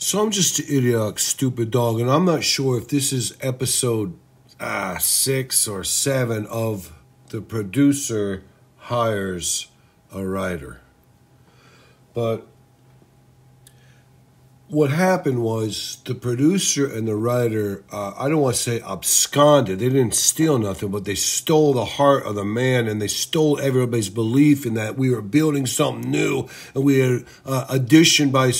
So I'm just an idiotic, stupid dog, and I'm not sure if this is episode 6 or 7 of The Producer Hires a Writer. But what happened was the producer and the writer, I don't want to say absconded. They didn't steal nothing, but they stole the heart of the man, and they stole everybody's belief in that we were building something new, and we had addition by,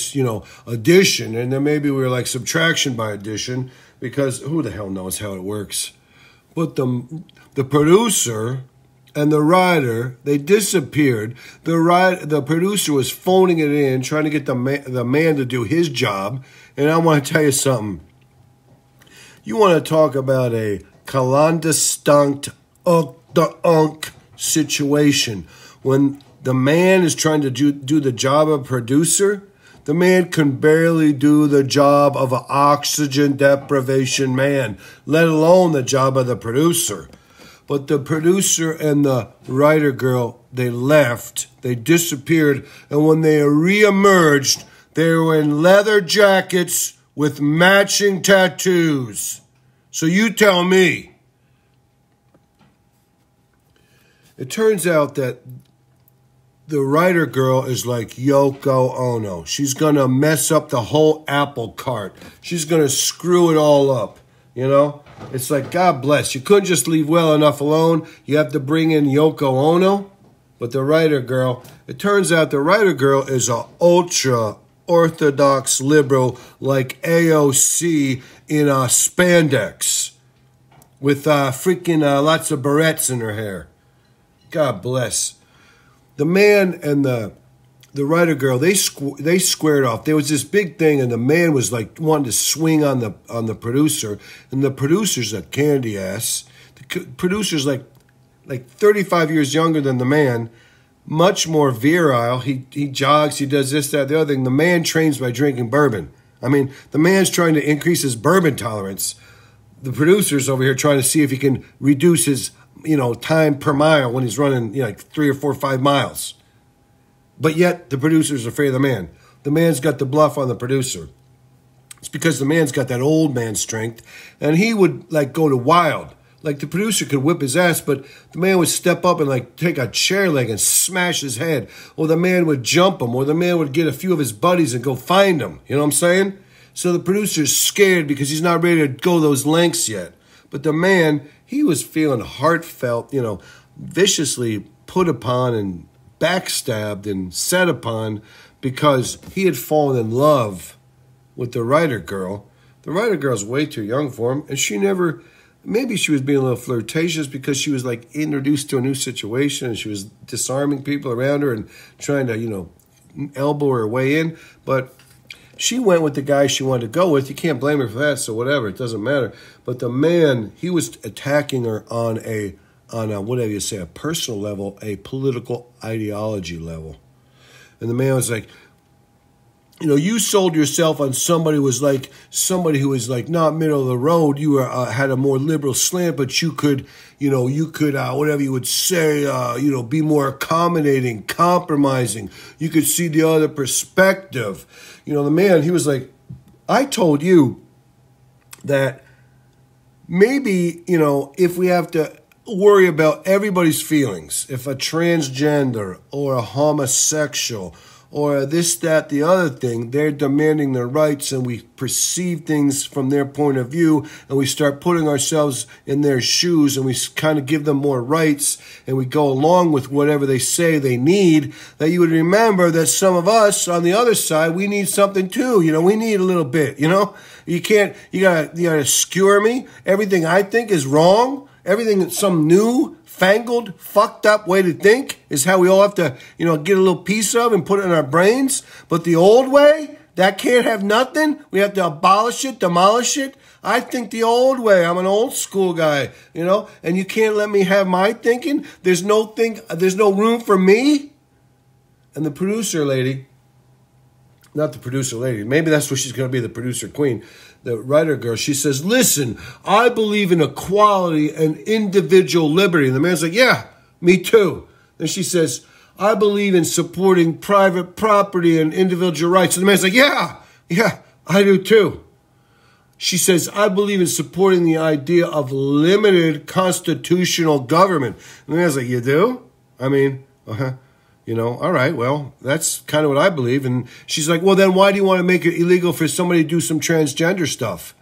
addition, and then maybe we were like subtraction by addition, because who the hell knows how it works. But the producer and the writer, they disappeared. The producer was phoning it in, trying to get the man to do his job. And I want to tell you something. You want to talk about a clandestine situation. When the man is trying to do the job of a producer, the man can barely do the job of an oxygen deprivation man, let alone the job of the producer. But the producer and the writer girl, they left. They disappeared. And when they reemerged, they were in leather jackets with matching tattoos. So you tell me. It turns out that the writer girl is like Yoko Ono. She's going to mess up the whole apple cart. She's going to screw it all up, It's like, God bless. You couldn't just leave well enough alone. You have to bring in Yoko Ono. But the writer girl, it turns out the writer girl is a ultra Orthodox liberal like AOC in spandex with freaking lots of barrettes in her hair. God bless. The man and the writer girl, they squared off. There was this big thing, and the man was like wanting to swing on the producer, and the producer's a candy ass. The producer's like 35 years younger than the man, much more virile. He jogs, he does this, that, the other thing. The man trains by drinking bourbon. I mean, the man's trying to increase his bourbon tolerance. The producer's over here trying to see if he can reduce his time per mile when he's running like 3 or 4 or 5 miles. But yet, the producer's afraid of the man. The man's got the bluff on the producer. It's because the man's got that old man strength, and he would, go to wild. Like, the producer could whip his ass, but the man would step up and, take a chair leg and smash his head. Or the man would jump him, or the man would get a few of his buddies and go find him. You know what I'm saying? So the producer's scared because he's not ready to go those lengths yet. But the man, he was feeling heartfelt, viciously put upon and backstabbed and set upon because he had fallen in love with the writer girl. The writer girl's way too young for him, and maybe she was being a little flirtatious because she was introduced to a new situation and she was disarming people around her and trying to, elbow her way in. But she went with the guy she wanted to go with. You can't blame her for that, so whatever, it doesn't matter. But the man, he was attacking her on a whatever you say, a personal level, a political ideology level. And the man was like, you sold yourself on somebody who was not middle of the road. You had a more liberal slant, but you could whatever you would say, be more accommodating, compromising. You could see the other perspective. The man, he was like, I told you that maybe, if we have to worry about everybody's feelings, if a transgender or a homosexual or this, that, the other thing, they're demanding their rights, and we perceive things from their point of view, and we start putting ourselves in their shoes, and we kind of give them more rights, and we go along with whatever they say they need, that you would remember that some of us on the other side, we need something too. We need a little bit, You gotta skewer me. Everything I think is wrong. Everything that's some new, fangled, fucked up way to think is how we all have to, get a little piece of and put it in our brains. But the old way, that can't have nothing. We have to abolish it, demolish it. I think the old way. I'm an old school guy, and you can't let me have my thinking. There's no room for me. And the producer lady, not the producer lady, maybe that's what she's going to be, the producer queen, the writer girl, she says, listen, I believe in equality and individual liberty. And the man's like, yeah, me too. Then she says, I believe in supporting private property and individual rights. And the man's like, yeah, I do too. She says, I believe in supporting the idea of limited constitutional government. And I was like, you do? I mean, you know, all right, well, that's kind of what I believe. And she's like, well, then why do you want to make it illegal for somebody to do some transgender stuff?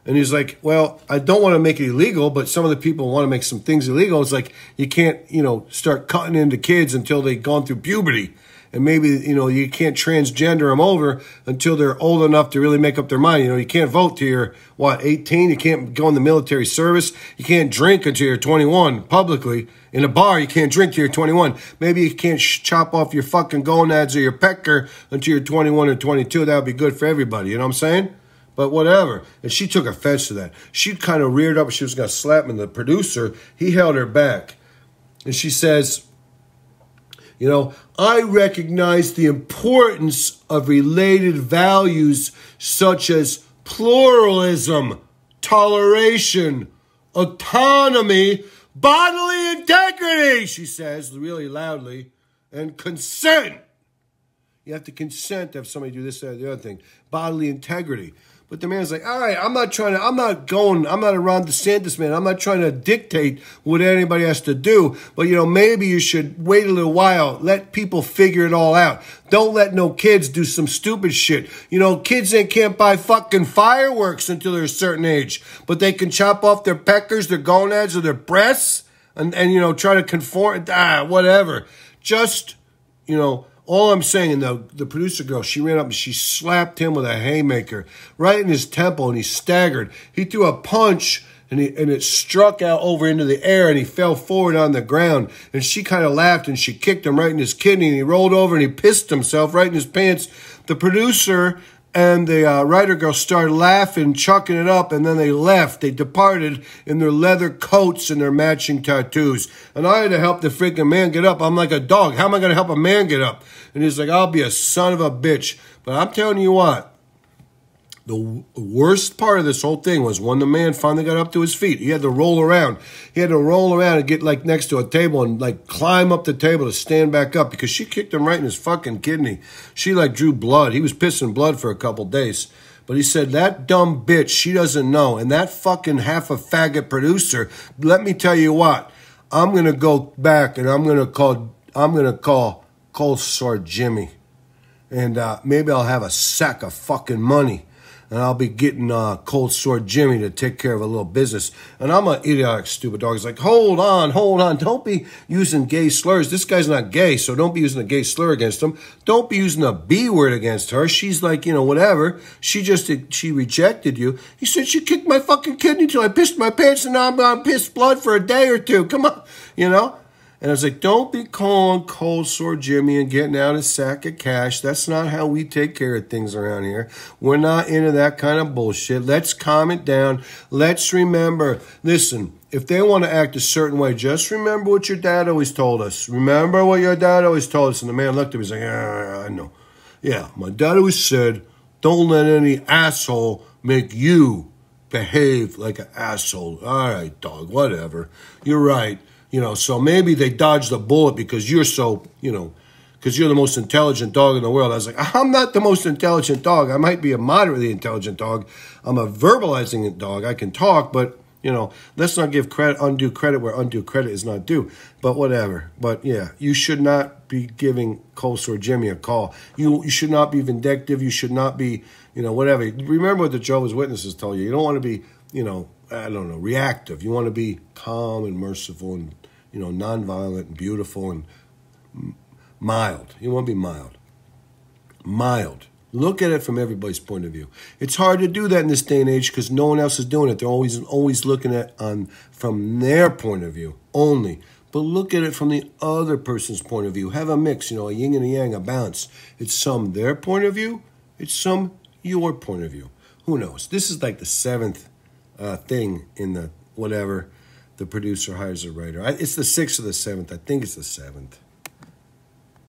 And he's like, well, I don't want to make it illegal, but some of the people want to make some things illegal. It's like you can't, you know, start cutting into kids until they've gone through puberty. And maybe, you know, you can't transgender them over until they're old enough to really make up their mind. You know, you can't vote till you're, 18? You can't go in the military service. You can't drink until you're 21 publicly. In a bar, you can't drink till you're 21. Maybe you can't chop off your fucking gonads or your pecker until you're 21 or 22. That would be good for everybody. You know what I'm saying? But whatever. And she took offense to that. She kind of reared up. She was going to slap me. The producer, he held her back. And she says, you know, I recognize the importance of related values such as pluralism, toleration, autonomy, bodily integrity, she says really loudly, and consent. You have to consent to have somebody do this, that, or the other thing. Bodily integrity. But the man's like, all right, I'm not around DeSantis, man. I'm not trying to dictate what anybody has to do. But, you know, maybe you should wait a little while. Let people figure it all out. Don't let no kids do some stupid shit. You know, kids, they can't buy fucking fireworks until they're a certain age. But they can chop off their peckers, their gonads, or their breasts and you know, try to conform. Whatever. Just, you know, all I'm saying, and the producer girl, she ran up and she slapped him with a haymaker right in his temple, and he staggered. He threw a punch, and it struck out over into the air, and he fell forward on the ground. And she kind of laughed, and she kicked him right in his kidney, and he rolled over, and he pissed himself right in his pants. The producer and the writer girl started laughing, chucking it up, and then they left. They departed in their leather coats and their matching tattoos. And I had to help the freaking man get up. I'm like a dog. How am I going to help a man get up? And he's like, I'll be a son of a bitch. But I'm telling you what, the worst part of this whole thing was when the man finally got up to his feet. He had to roll around. He had to roll around and get like next to a table and like climb up the table to stand back up because she kicked him right in his fucking kidney. She like drew blood. He was pissing blood for a couple days. But he said, that dumb bitch, she doesn't know. And that fucking half a faggot producer, let me tell you what, I'm going to go back and I'm going to call Cold Sore Jimmy. And maybe I'll have a sack of fucking money. And I'll be getting Cold Sore Jimmy to take care of a little business. And I'm an idiotic, stupid dog. He's like, hold on. Don't be using gay slurs. This guy's not gay, so don't be using a gay slur against him. Don't be using a B word against her. She's like, you know, whatever. She rejected you. He said, she kicked my fucking kidney till I pissed my pants, and now I'm on pissed blood for a day or two. Come on, you know? And I was like, don't be calling Cold Sore Jimmy and getting out a sack of cash. That's not how we take care of things around here. We're not into that kind of bullshit. Let's calm it down. Let's remember, listen, if they want to act a certain way, just remember what your dad always told us. Remember what your dad always told us. And the man looked at me and was like, yeah, I know. Yeah, my dad always said, don't let any asshole make you behave like an asshole. All right, dog, whatever. You're right. You know, so maybe they dodged a bullet because you're so, you know, because you're the most intelligent dog in the world. I was like, I'm not the most intelligent dog. I might be a moderately intelligent dog. I'm a verbalizing dog. I can talk, but, you know, let's not give undue credit where undue credit is not due. But whatever. But, yeah, you should not be giving Cold Sore Jimmy a call. You should not be vindictive. You should not be, you know, whatever. Remember what the Jehovah's Witnesses told you. You don't want to be, you know, I don't know, reactive. You want to be calm and merciful and, you know, nonviolent and beautiful and mild. You want to be mild. Mild. Look at it from everybody's point of view. It's hard to do that in this day and age because no one else is doing it. They're always looking at from their point of view only. But look at it from the other person's point of view. Have a mix, you know, a yin and a yang, a balance. It's some their point of view. It's some your point of view. Who knows? This is like the seventh thing in the whatever the producer hires a writer. It's the 6th or the 7th. I think it's the 7th.